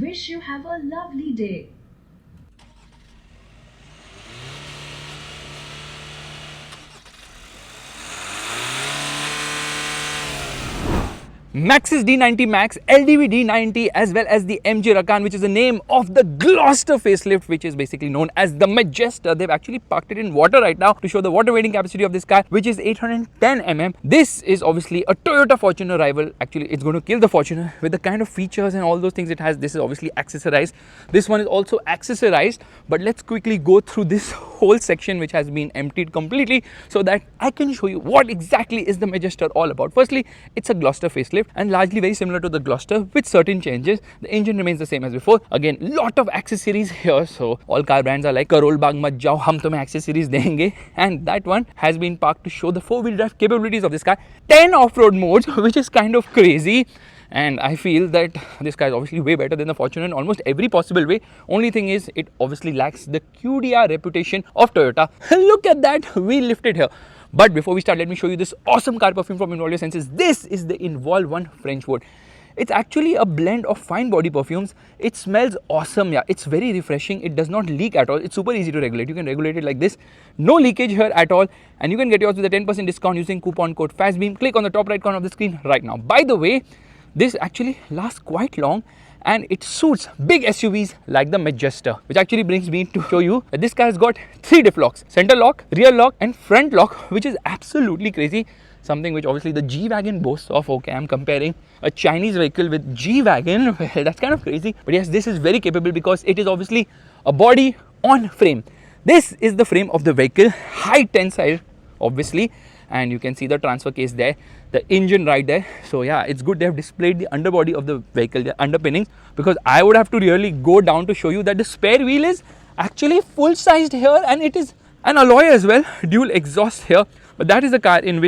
Wish you have a lovely day. Max's D90 Max, LDV D90, as well as the MG Rakan, which is the name of the Gloucester facelift, which is basically known as the Majestor. They've actually parked it in water right now to show the water weighting capacity of this car, which is 810 mm. This is obviously a Toyota Fortuner rival. Actually, it's going to kill the Fortuner with the kind of features and all those things it has. This is obviously accessorized. This one is also accessorized, but let's quickly go through this whole section, which has been emptied completely, so that I can show you what exactly is the Majestor all about. Firstly, it's a Gloucester facelift and largely very similar to the Gloucester with certain changes. The engine remains the same as before. Again, lot of accessories here, so all car brands are like Karol Bagh mat jao, hum tumhe accessories denge. And that one has been parked to show the four-wheel drive capabilities of this car. 10 off-road modes, which is kind of crazy. And I feel that this car is obviously way better than the Fortuner in almost every possible way. Only thing is, it obviously lacks the QDR reputation of Toyota. Look at that, we lifted here. But before we start, let me show you this awesome car perfume from Involve Your Senses. This is the Invol 1 French Wood. It's actually a blend of fine body perfumes. It smells awesome, yeah. It's very refreshing. It does not leak at all. It's super easy to regulate. You can regulate it like this. No leakage here at all. And you can get yours with a 10% discount using coupon code FASTBEAM. Click on the top right corner of the screen right now. By the way, this actually lasts quite long, and it suits big SUVs like the Majestor, which actually brings me to show you that this car has got 3 diff locks: center lock, rear lock and front lock, which is absolutely crazy. Something which obviously the G-Wagon boasts of. Okay, I'm comparing a Chinese vehicle with G-Wagon. Well, that's kind of crazy. But yes, this is very capable because it is obviously a body on frame. This is the frame of the vehicle, high tensile obviously, and you can see the transfer case there, the engine right there. So yeah, it's good they have displayed the underbody of the vehicle, the underpinnings, because I would have to really go down to show you that the spare wheel is actually full sized here, and it is an alloy as well, dual exhaust here. But that is the car on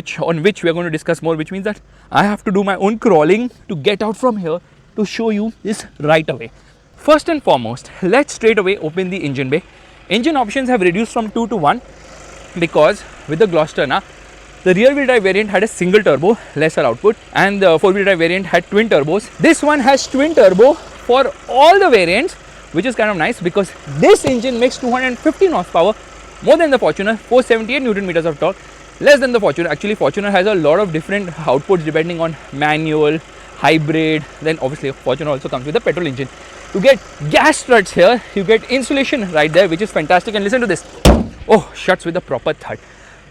which we are going to discuss more, which means that I have to do my own crawling to get out from here to show you this right away. First and foremost, let's straight away open the engine bay. Engine options have reduced from 2 to 1 because with the Gloucester now, the rear wheel drive variant had a single turbo, lesser output, and the four wheel drive variant had twin turbos. This one has twin turbo for all the variants, which is kind of nice because this engine makes 215 horsepower, more than the Fortuner, 478 Newton meters of torque, less than the Fortuner. Actually, Fortuner has a lot of different outputs depending on manual, hybrid. Then obviously Fortuner also comes with a petrol engine. You get gas struts here, you get insulation right there, which is fantastic. And listen to this. Oh, shuts with a proper thud.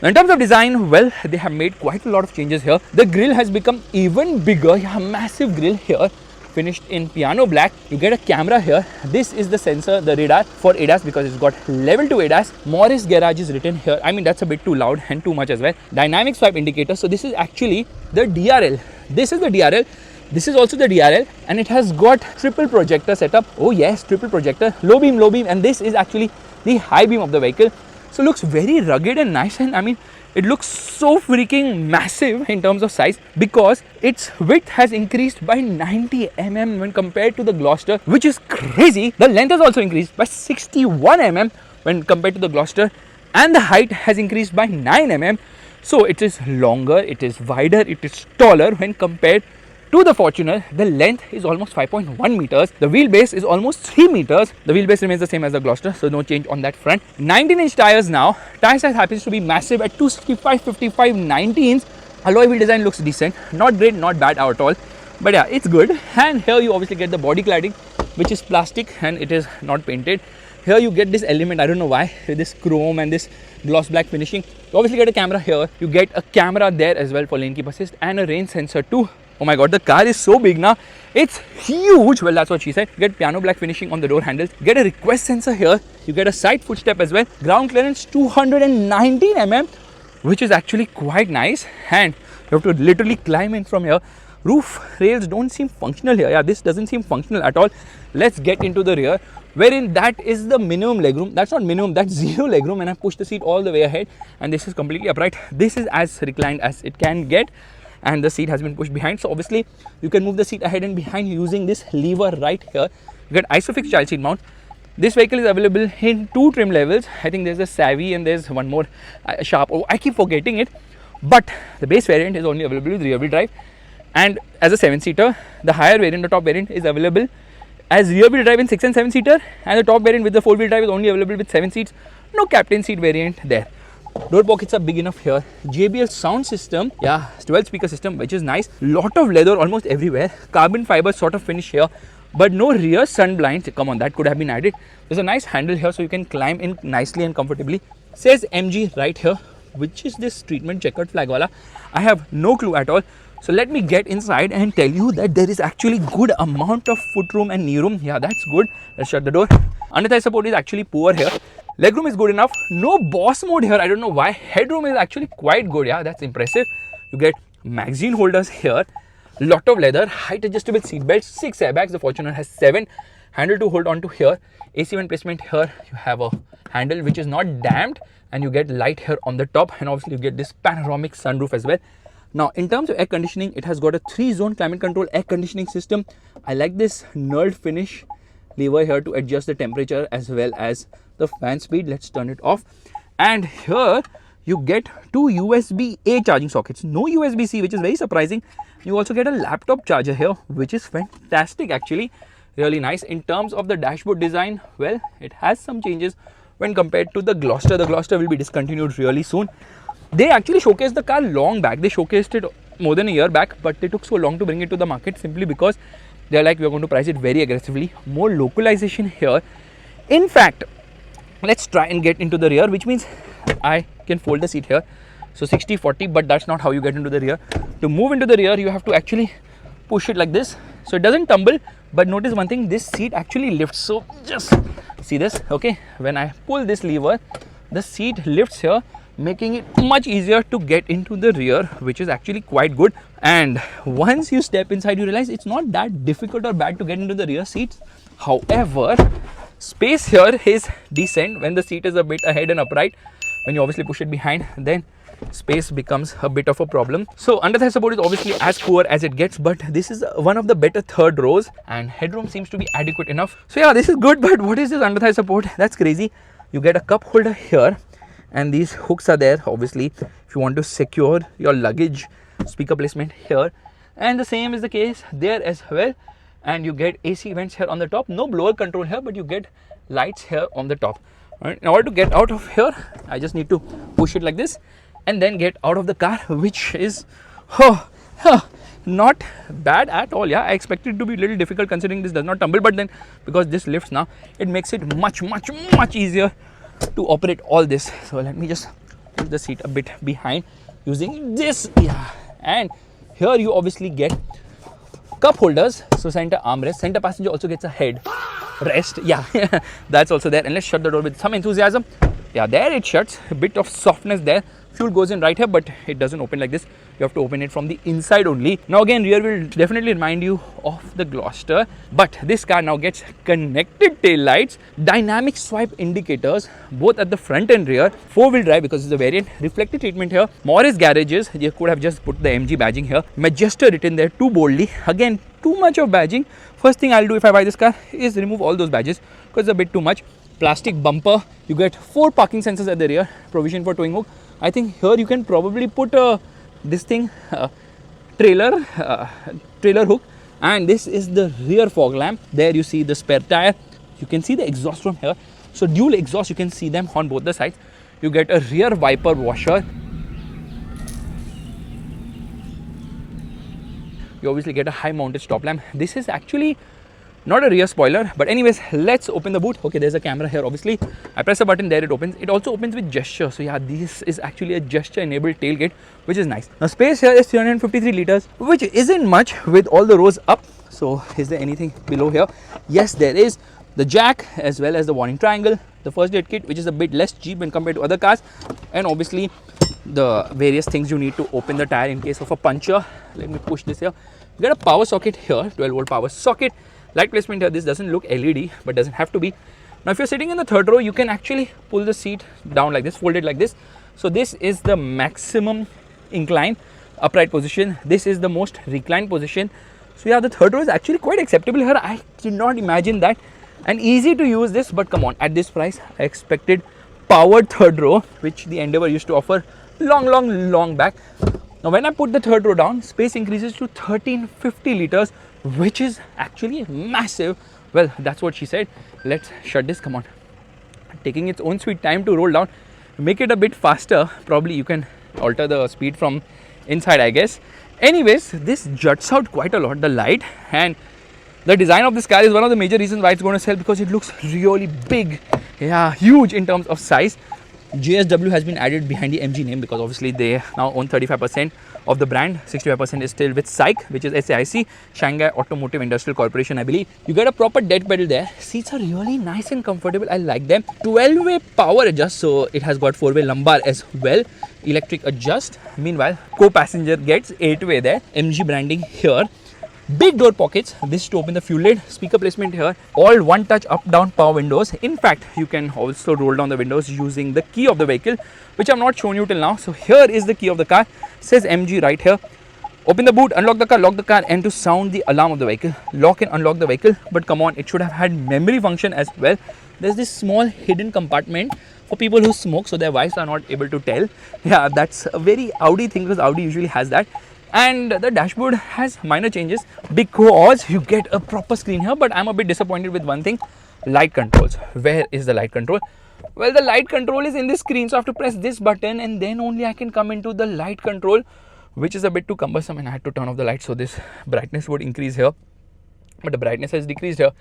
Now, in terms of design, well, they have made quite a lot of changes here. The grille has become even bigger. You have a massive grille here, finished in piano black. You get a camera here. This is the sensor, the radar for ADAS, because it's got level 2 ADAS. Morris Garage is written here. I mean, that's a bit too loud and too much as well. Dynamic swipe indicator. So this is actually the DRL. This is the DRL. This is also the DRL, and it has got triple projector setup. Oh yes, triple projector, low beam, and this is actually the high beam of the vehicle. So looks very rugged and nice, and I mean, it looks so freaking massive in terms of size because its width has increased by 90 mm when compared to the Gloucester, which is crazy. The length has also increased by 61 mm when compared to the Gloucester, and the height has increased by 9 mm. So it is longer, it is wider, it is taller when compared to the Fortuner. The length is almost 5.1 meters. The wheelbase is almost 3 meters. The wheelbase remains the same as the Gloucester, so no change on that front. 19-inch tires now. Tire size happens to be massive at 265/55 19s. Alloy wheel design looks decent. Not great, not bad at all. But yeah, it's good. And here you obviously get the body cladding, which is plastic and it is not painted. Here you get this element, I don't know why, this chrome and this gloss black finishing. You obviously get a camera here. You get a camera there as well for lane keep assist and a rain sensor too. Oh my god, the car is so big now. It's huge. Well, that's what she said. You get piano black finishing on the door handles. You get a request sensor here. You get a side footstep as well. Ground clearance 219 mm, which is actually quite nice. And you have to literally climb in from here. Roof rails don't seem functional here. Yeah, this doesn't seem functional at all. Let's get into the rear, wherein that is the minimum legroom. That's not minimum, that's zero legroom, and I pushed the seat all the way ahead, and this is completely upright. This is as reclined as it can get, and the seat has been pushed behind. So obviously you can move the seat ahead and behind using this lever right here. You get ISOFIX child seat mount. This vehicle is available in 2 trim levels. I think there's a Savvy and there's one more Sharp. Oh, I keep forgetting it. But the base variant is only available with rear wheel drive. And as a 7-seater, the higher variant, the top variant, is available as rear wheel drive in 6 and 7 seater, and the top variant with the 4-wheel drive is only available with 7 seats. No captain seat variant there. Door pockets are big enough here. JBL sound system, yeah, 12 speaker system, which is nice. Lot of leather almost everywhere. Carbon fiber sort of finish here, but no rear sun blinds. Come on, that could have been added. There's a nice handle here so you can climb in nicely and comfortably. Says MG right here, which is this treatment checkered flag wala. I have no clue at all. So let me get inside and tell you that there is actually good amount of foot room and knee room. Yeah, that's good. Let's shut the door. Under thigh support is actually poor here. Legroom is good enough. No boss mode here. I don't know why. Headroom is actually quite good. Yeah, that's impressive. You get magazine holders here. Lot of leather. Height adjustable seat belts. 6 airbags. The Fortuner has 7. Handle to hold on to here. AC vent placement here. You have a handle which is not damped, and you get light here on the top, and obviously you get this panoramic sunroof as well. Now in terms of air conditioning, it has got a 3-zone climate control air conditioning system. I like this knurled finish lever here to adjust the temperature as well as the fan speed. Let's turn it off. And here you get 2 USB-A charging sockets, no USB-C, which is very surprising. You also get a laptop charger here, which is fantastic actually, really nice. In terms of the dashboard design, well, it has some changes when compared to the Gloster. The Gloster will be discontinued really soon. They actually showcased the car long back. They showcased it more than a year back, but they took so long to bring it to the market simply because they're like, we're going to price it very aggressively. More localization here. In fact, let's try and get into the rear, which means I can fold the seat here. So 60-40, but that's not how you get into the rear. To move into the rear, you have to actually push it like this. So it doesn't tumble, but notice one thing, this seat actually lifts. So just see this, okay? When I pull this lever, the seat lifts here, making it much easier to get into the rear, which is actually quite good. And once you step inside, you realize it's not that difficult or bad to get into the rear seats. However, space here is decent when the seat is a bit ahead and upright. When you obviously push it behind, then space becomes a bit of a problem. So under thigh support is obviously as poor as it gets, but this is one of the better third rows, and headroom seems to be adequate enough. So yeah, this is good, but what is this under thigh support? That's crazy. You get a cup holder here, and these hooks are there obviously if you want to secure your luggage. Speaker placement here, and the same is the case there as well. And you get AC vents here on the top. No blower control here, but you get lights here on the top. Right. In order to get out of here, I just need to push it like this and then get out of the car, which is not bad at all. Yeah, I expected it to be a little difficult considering this does not tumble, but then because this lifts now, it makes it much easier to operate all this. So let me just put the seat a bit behind using this. Yeah, and here you obviously get cup holders, so center armrest. Center passenger also gets a head rest. Yeah, that's also there. And let's shut the door with some enthusiasm. Yeah, there it shuts. A bit of softness there. Fuel goes in right here, but it doesn't open like this. You have to open it from the inside only. Now again, rear will definitely remind you of the Gloster, but this car now gets connected tail lights, dynamic swipe indicators both at the front and rear, 4-wheel drive because it's a variant, reflective treatment here, Morris garages. You could have just put the MG badging here, Majestor written there too boldly. Again, too much of badging. First thing I'll do if I buy this car is remove all those badges because it's a bit too much. Plastic bumper. You get 4 parking sensors at the rear, provision for towing hook. I think here you can probably put this thing trailer hook, and this is the rear fog lamp. There you see the spare tire. You can see the exhaust from here. So dual exhaust, you can see them on both the sides. You get a rear wiper washer. You obviously get a high mounted stop lamp. This is actually not a rear spoiler, but anyways, let's open the boot. Okay, there's a camera here obviously. I press a button, there it opens. It also opens with gesture. So yeah, this is actually a gesture enabled tailgate, which is nice. Now space here is 353 liters, which isn't much with all the rows up. So is there anything below here? Yes, there is. The jack as well as the warning triangle, the first aid kit, which is a bit less cheap when compared to other cars, and obviously the various things you need to open the tire in case of a puncture. Let me push this here. You get a power socket here, 12-volt power socket. Light placement here, this doesn't look LED, but doesn't have to be. Now if you're sitting in the third row, you can actually pull the seat down like this, fold it like this. So this is the maximum incline upright position. This is the most reclined position. So yeah, the third row is actually quite acceptable here. I did not imagine that. And easy to use this, but come on, at this price, I expected powered third row, which the Endeavour used to offer long back. Now when I put the third row down, space increases to 1350 liters, which is actually massive Well, that's what she said. Let's shut this. Come on. Taking its own sweet time to roll down. Make it a bit faster. Probably you can alter the speed from inside, I guess. Anyways, this juts out quite a lot, the light, and the design of this car is one of the major reasons why it's going to sell, because it looks really big. Yeah, huge in terms of size. JSW has been added behind the MG name because obviously they now own 35% of the brand. 65% is still with SAIC, which is SAIC, Shanghai Automotive Industrial Corporation, I believe. You get a proper dead pedal there. Seats are really nice and comfortable. I like them. 12-way power adjust, so it has got 4-way lumbar as well. Electric adjust. Meanwhile, co-passenger gets 8-way there. MG branding here. Big door pockets, this to open the fuel lid, speaker placement here, all one touch up down power windows. In fact, you can also roll down the windows using the key of the vehicle, which I've not shown you till now. So here is the key of the car, says MG right here. Open the boot, unlock the car, lock the car, and to sound the alarm of the vehicle, lock and unlock the vehicle. But come on, it should have had memory function as well. There's this small hidden compartment for people who smoke, so their wives are not able to tell. Yeah, that's a very Audi thing, because Audi usually has that. And the dashboard has minor changes, because you get a proper screen here. But I'm a bit disappointed with one thing: light controls. Where is the light control? Well, the light control is in this screen, so I have to press this button and then only I can come into the light control, which is a bit too cumbersome, and I had to turn off the light so this brightness would increase here, but the brightness has decreased here.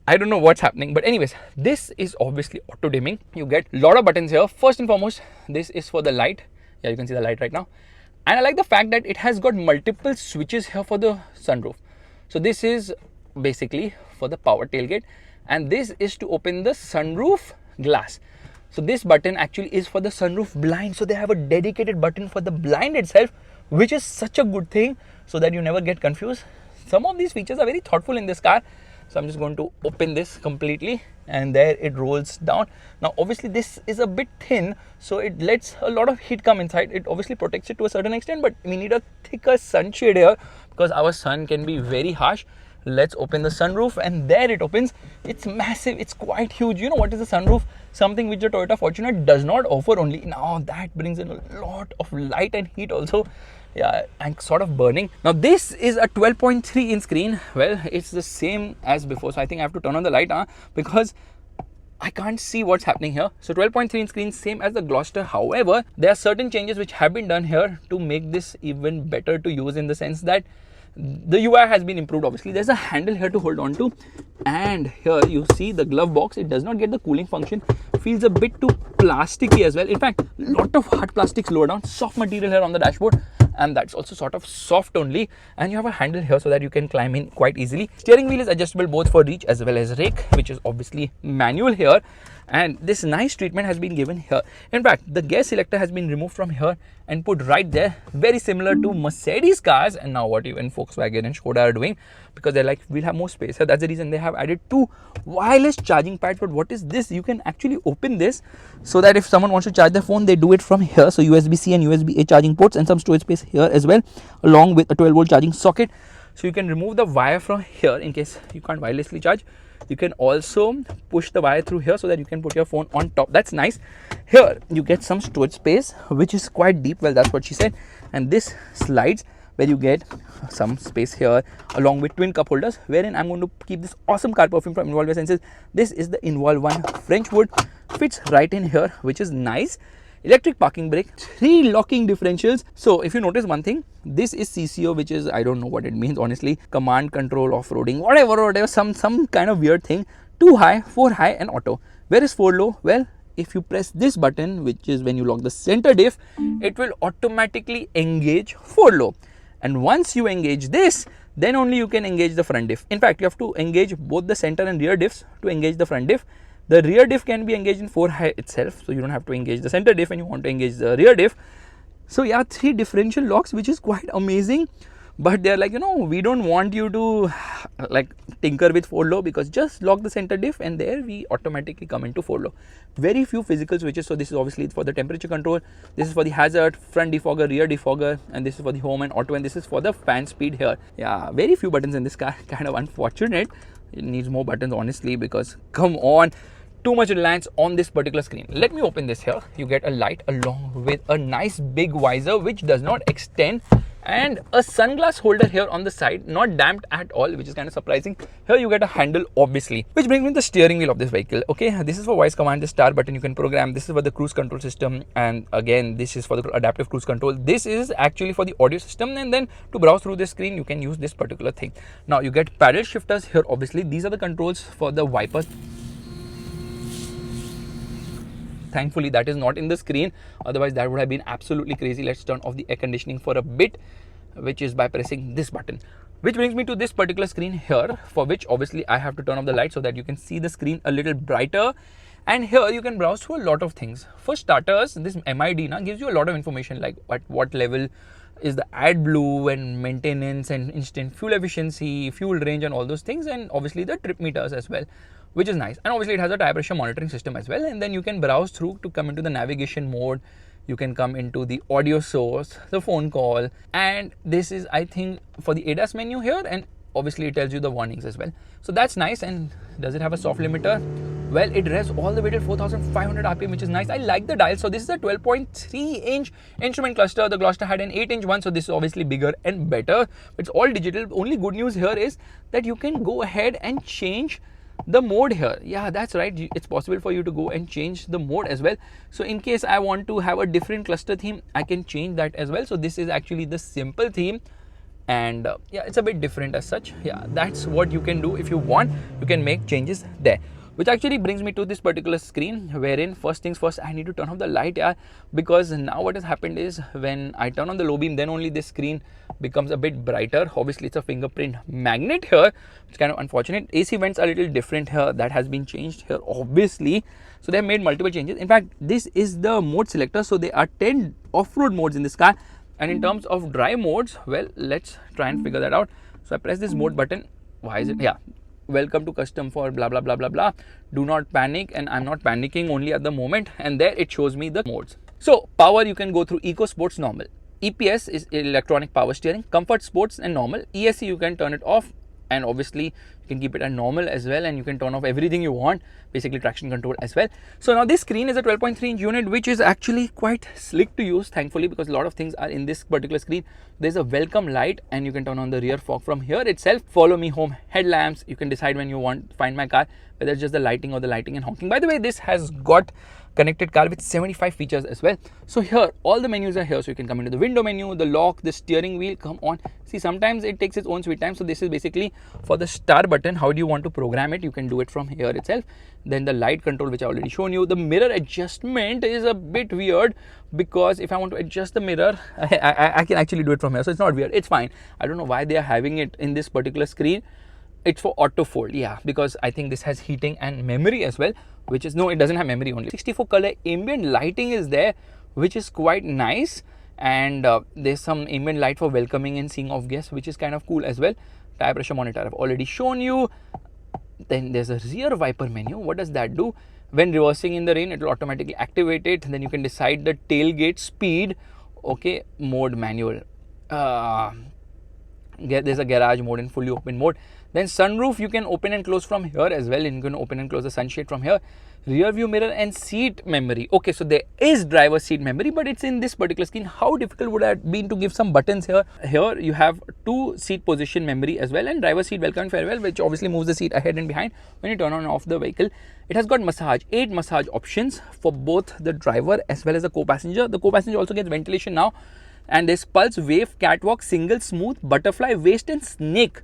I don't know what's happening, but anyways, this is obviously auto dimming. You get a lot of buttons here. First and foremost, this is for the light. Yeah, you can see the light right now. And I like the fact that it has got multiple switches here for the sunroof. So this is basically for the power tailgate, and this is to open the sunroof glass. So this button actually is for the sunroof blind. So they have a dedicated button for the blind itself, which is such a good thing, so that you never get confused. Some of these features are very thoughtful in this car. So I'm just going to open this completely, and there it rolls down. Now obviously this is a bit thin, so it lets a lot of heat come inside. It obviously protects it to a certain extent, but we need a thicker sunshade here because our sun can be very harsh. Let's open the sunroof, and there it opens. It's massive, it's quite huge. You know what is a sunroof? Something which the Toyota Fortuner does not offer only. Now that brings in a lot of light and heat also. Yeah, and sort of burning. Now this is a 12.3 inch screen. Well, it's the same as before, so I think I have to turn on the light because I can't see what's happening here. So 12.3 inch screen, same as the Gloster. However, there are certain changes which have been done here to make this even better to use, in the sense that the UI has been improved. Obviously there's a handle here to hold on to, and here you see the glove box. It does not get the cooling function, feels a bit too plasticky as well. In fact, lot of hard plastics lower down, soft material here on the dashboard, and that's also sort of soft only. And you have a handle here so that you can climb in quite easily. Steering wheel is adjustable both for reach as well as rake, which is obviously manual here, and this nice treatment has been given here. In fact, the gear selector has been removed from here and put right there, very similar to Mercedes cars, and now what even Volkswagen and Skoda are doing, because they're like, we'll have more space. So that's the reason they have added 2 wireless charging pads. But what is this? You can actually open this so that if someone wants to charge their phone, they do it from here. So USB-C and USB-A charging ports, and some storage space here as well, along with a 12-volt charging socket. So you can remove the wire from here in case you can't wirelessly charge. You can also push the wire through here so that you can put your phone on top. That's nice. Here you get some storage space, which is quite deep. Well, that's what she said. And this slides, where you get some space here along with twin cup holders, wherein I'm going to keep this awesome car perfume from Involve Essences. This is the Involve 1 French wood, fits right in here, which is nice. Electric parking brake, 3 locking differentials. So if you notice one thing, this is CCO, which is, I don't know what it means honestly, command control off-roading, whatever, some kind of weird thing. 2 high, 4 high, and auto. Where is 4 low? Well, if you press this button, which is when you lock the center diff, it will automatically engage 4 low. And once you engage this, then only you can engage the front diff. In fact, you have to engage both the center and rear diffs to engage the front diff. The rear diff can be engaged in 4 high itself, so you don't have to engage the center diff when you want to engage the rear diff. So yeah, 3 differential locks, which is quite amazing. But they're like, we don't want you to like tinker with 4 low, because just lock the center diff and there we automatically come into 4 low. Very few physical switches. So this is obviously for the temperature control, this is for the hazard, front defogger, rear defogger, and this is for the home and auto, and this is for the fan speed here. Yeah, very few buttons in this car, kind of unfortunate. It needs more buttons honestly, because come on, too much reliance on this particular screen. Let me open this here. You get a light along with a nice big visor, which does not extend and a sunglass holder here on the side, not damped at all, which is kind of surprising. Here you get a handle, obviously, which brings me to the steering wheel of this vehicle. Okay, this is for voice command, the star button you can program. This is for the cruise control system, and again this is for the adaptive cruise control. This is actually for the audio system, and then to browse through the screen you can use this particular thing. Now you get paddle shifters here, obviously. These are the controls for the wipers. Thankfully that is not in the screen, otherwise that would have been absolutely crazy. Let's turn off the air conditioning for a bit, which is by pressing this button. Which brings me to this particular screen here, for which obviously I have to turn off the light so that you can see the screen a little brighter. And here you can browse through a lot of things. For starters, this MID gives you a lot of information, like at what level is the AdBlue and maintenance and instant fuel efficiency, fuel range and all those things, and obviously the trip meters as well, which is nice. And obviously it has a tire pressure monitoring system as well. And then you can browse through to come into the navigation mode. You can come into the audio source, the phone call, and this is, I think, for the ADAS menu here, and obviously it tells you the warnings as well. So that's nice. And does it have a soft limiter? Well, it revs all the way to 4500 RPM, which is nice. I like the dial. So this is a 12.3 inch instrument cluster. The Gloster had an 8-inch one, so this is obviously bigger and better. It's all digital. Only good news here is that you can go ahead and change the mode here. Yeah, that's right, it's possible for you to go and change the mode as well. So in case I want to have a different cluster theme, I can change that as well. So this is actually the simple theme, and yeah, it's a bit different as such. Yeah, that's what you can do. If you want, you can make changes there. Which actually brings me to this particular screen, wherein first things first, I need to turn off the light, because now what has happened is when I turn on the low beam, then only this screen becomes a bit brighter. Obviously it's a fingerprint magnet here, it's kind of unfortunate. AC vents are a little different here, that has been changed here obviously. So they have made multiple changes. In fact, this is the mode selector, so there are 10 off-road modes in this car. And in terms of drive modes, well, let's try and figure that out. So I press this mode button. Why is it? Yeah, welcome to custom for blah blah blah blah blah, do not panic, and I'm not panicking only at the moment. And there it shows me the modes. So power, you can go through Eco, Sports, Normal. EPS is electronic power steering. Comfort, Sports and Normal. ESC, you can turn it off, and obviously you can keep it at normal as well, and you can turn off everything you want, basically traction control as well. So now this screen is a 12.3 inch unit, which is actually quite slick to use, thankfully, because a lot of things are in this particular screen. There's a welcome light, and you can turn on the rear fog from here itself. Follow me home headlamps, you can decide when you want to find my car, whether it's just the lighting or the lighting and honking. By the way, this has got connected car with 75 features as well. So here all the menus are here, so you can come into the window menu, the lock, the steering wheel. Come on, see, sometimes it takes its own sweet time. So this is basically for the star button. How do you want to program it? You can do it from here itself. Then the light control, which I already shown you. The mirror adjustment is a bit weird, because if I want to adjust the mirror, I can actually do it from here. So it's not weird, it's fine. I don't know why they are having it in this particular screen. It's for auto fold, yeah, because I think this has heating and memory as well, which is, no, it doesn't have memory only. 64 color ambient lighting is there, which is quite nice. And there's some ambient light for welcoming and seeing off guests, which is kind of cool as well. Tire pressure monitor I've already shown you. Then there's a rear wiper menu. What does that do? When reversing in the rain, it will automatically activate it. Then you can decide the tailgate speed. Okay, mode manual. There's a garage mode and fully open mode. Then sunroof, you can open and close from here as well, and you can open and close the sunshade from here. Rear view mirror and seat memory. Okay, so there is driver seat memory, but it's in this particular screen. How difficult would it have been to give some buttons here? Here you have 2 seat position memory as well, and driver seat welcome and farewell, which obviously moves the seat ahead and behind when you turn on and off the vehicle. It has got massage, 8 massage options for both the driver as well as the co-passenger. The co-passenger also gets ventilation now. And there's pulse, wave, catwalk, single, smooth, butterfly, waist and snake.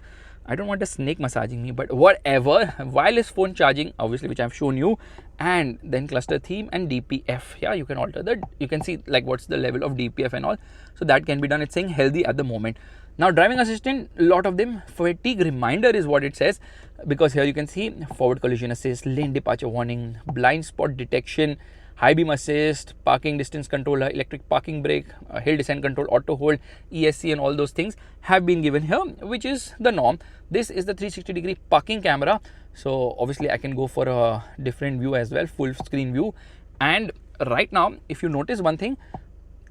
I don't want a snake massaging me, but whatever. Wireless phone charging, obviously, which I've shown you. And then cluster theme and DPF. Yeah, you can alter that. You can see like what's the level of DPF and all. So that can be done. It's saying healthy at the moment. Now driving assistant, a lot of them, fatigue reminder is what it says. Because here you can see forward collision assist, lane departure warning, blind spot detection, high beam assist, parking distance controller, electric parking brake, hill descent control, auto hold, ESC and all those things have been given here, which is the norm. This is the 360-degree parking camera. So obviously I can go for a different view as well, full screen view. And right now, if you notice one thing,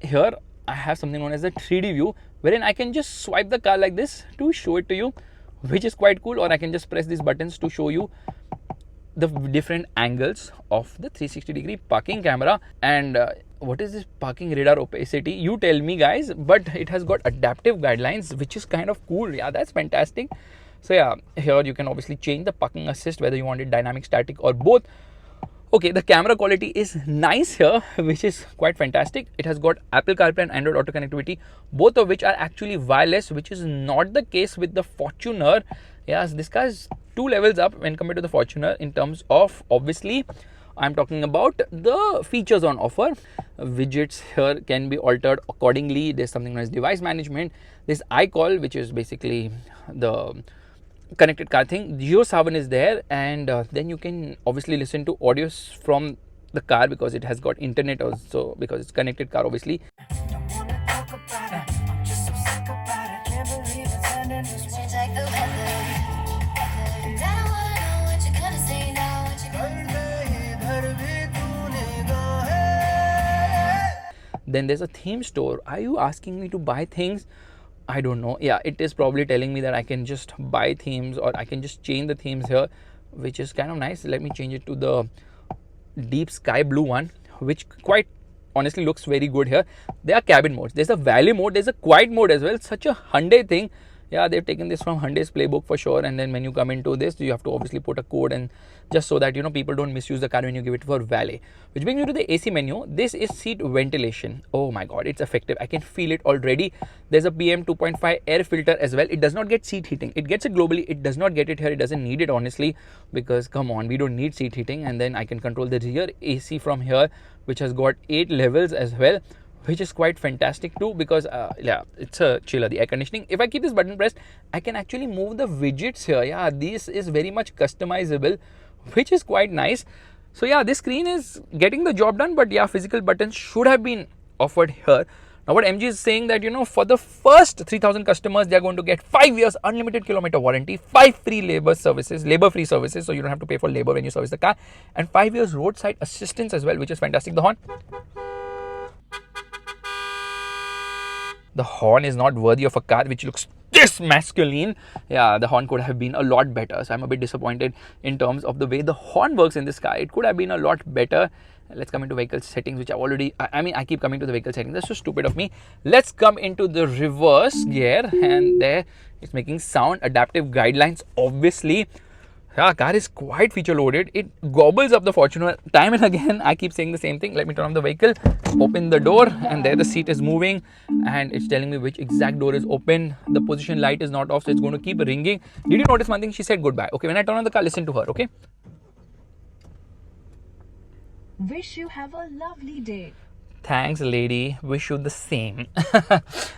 here I have something known as the 3D view, wherein I can just swipe the car like this to show it to you, which is quite cool. Or I can just press these buttons to show you the different angles of the 360-degree parking camera. And what is this parking radar opacity? You tell me, guys. But it has got adaptive guidelines, which is kind of cool. Yeah, that's fantastic. So yeah, here you can obviously change the parking assist, whether you want it dynamic, static, or both. Okay, the camera quality is nice here, which is quite fantastic. It has got Apple CarPlay and Android Auto connectivity, both of which are actually wireless, which is not the case with the Fortuner. Yes, this car is 2 levels up when compared to the Fortuner in terms of, obviously, I'm talking about the features on offer. Widgets here can be altered accordingly. There's something known as device management. There's iCall, which is basically the connected car thing. Geo7 is there, and then you can obviously listen to audios from the car because it has got internet also, because it's connected car obviously. Then there's a theme store. Are you asking me to buy things? I don't know. Yeah, it is probably telling me that I can just buy themes, or I can just change the themes here, which is kind of nice. Let me change it to the deep sky blue one, which quite honestly looks very good here. There are cabin modes. There's a valley mode. There's a quiet mode as well. Such a Hyundai thing. Yeah, they've taken this from Hyundai's playbook for sure. And then when you come into this, you have to obviously put a code, and just so that, you know, people don't misuse the car when you give it for valet. Which brings you to the AC menu. This is seat ventilation. Oh my god, it's effective. I can feel it already. There's a PM 2.5 air filter as well. It does not get seat heating. It gets it globally. It does not get it here. It doesn't need it, honestly, because come on, we don't need seat heating. And then I can control the rear AC from here, which has got 8 levels as well, which is quite fantastic too, because yeah, it's a chiller, the air conditioning. If I keep this button pressed, I can actually move the widgets here. Yeah, this is very much customizable, which is quite nice. So yeah, this screen is getting the job done, but yeah, physical buttons should have been offered here. Now what MG is saying that, you know, for the first 3,000 customers, they are going to get 5 years unlimited kilometer warranty, 5 free labor free services, so you don't have to pay for labor when you service the car, and 5 years roadside assistance as well, which is fantastic. The horn is not worthy of a car which looks this masculine. Yeah, the horn could have been a lot better. So I'm a bit disappointed in terms of the way the horn works in this car. It could have been a lot better. Let's come into vehicle settings, which I've already, I keep coming to the vehicle settings. That's so stupid of me. Let's come into the reverse gear, and there it's making sound. Adaptive guidelines, obviously. Yeah, car is quite feature loaded. It gobbles up the Fortuner time and again. I keep saying the same thing. Let me turn on the vehicle, open the door, and there the seat is moving, and it's telling me which exact door is open. The position light is not off, so it's going to keep ringing. Did you notice one thing? She said goodbye. Okay, when I turn on the car, listen to her, okay? Wish you have a lovely day. Thanks, lady. Wish you the same.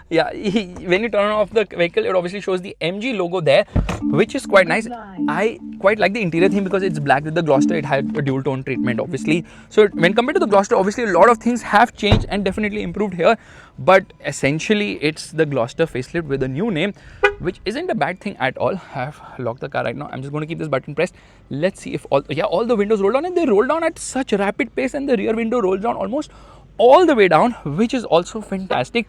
Yeah, when you turn off the vehicle, it obviously shows the MG logo there, which is quite nice. I quite like the interior theme because it's black with the Gloster. It had a dual tone treatment, obviously. So when compared to the Gloster, obviously a lot of things have changed and definitely improved here. But essentially, it's the Gloster facelift with a new name, which isn't a bad thing at all. I have locked the car right now. I'm just going to keep this button pressed. Let's see if all the windows roll down, and they roll down at such rapid pace, and the rear window rolls down almost all the way down, which is also fantastic.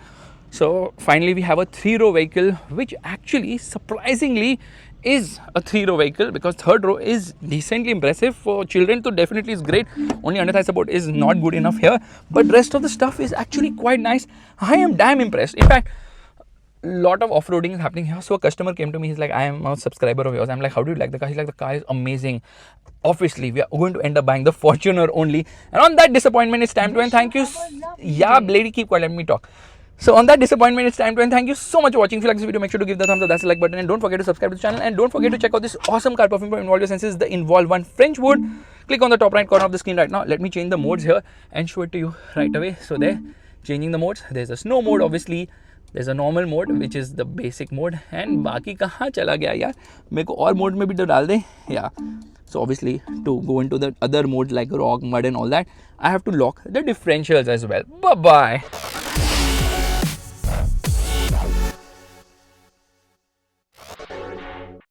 So finally we have a 3-row vehicle, which actually surprisingly is a 3-row vehicle, because 3rd row is decently impressive. For children to definitely is great. Only under thigh support is not good enough here, but rest of the stuff is actually quite nice. I am damn impressed. In fact, lot of off-roading is happening here. So a customer came to me, he's like, I am a subscriber of yours. I'm like, how do you like the car? He's like, the car is amazing. Obviously we are going to end up buying the Fortuner only, and on that disappointment, it's time to end. Thank you. Yeah, lady, keep quiet, let me talk. So on that disappointment, it's time to end. Thank you so much for watching. If you like this video, make sure to give the thumbs up, that's the like button, and don't forget to subscribe to the channel, and don't forget to check out this awesome car perfume from Involve Your Senses, the Involve One French Wood. Click on the top right corner of the screen right now. Let me change the modes here and show it to you right away. So there, changing the modes. There's a snow mode, obviously. There's a normal mode, which is the basic mode, and बाकी कहाँ चला गया यार, मेरे को और mode में भी तो डाल दे. Yeah, so obviously to go into the other modes like rock, mud and all that, I have to lock the differentials as well. Bye bye.